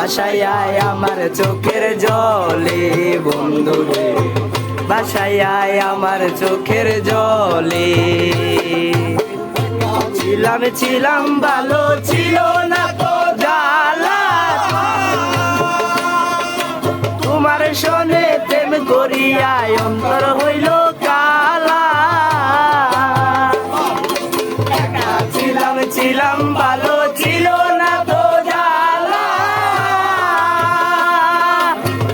বাসায় আয় আমার চোখের জলে বন্ধুরে, বাসায় আয় আমার চোখের জলে। ছিলাম ছিলাম ভালো ছিল না তো জ্বালা, তোমার শোনে প্রেম করিয়া অন্তর হইল কালা। ছিলাম ছিলাম ভালো ছিল না তো জ্বালা,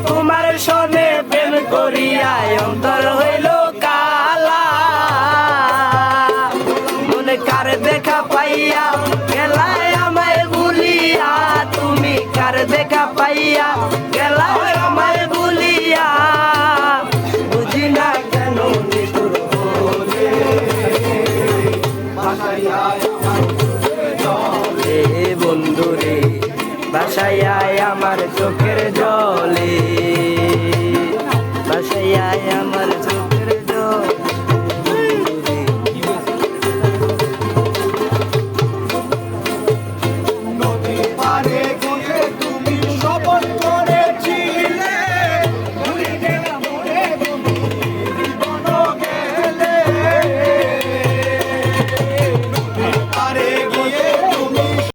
তোমার শোনে প্রেম করিয়া অন্তর হইল কালা। মনে কার দেখা পাইয়া গেলায় আমায় ভুলিয়া, তুমি কার দেখা পাইয়া গেলায় আমায় ভুলিয়া, বুঝি না কেন নিতুর বলে। বন্ধুরে বাসায় আয় আমার চোখ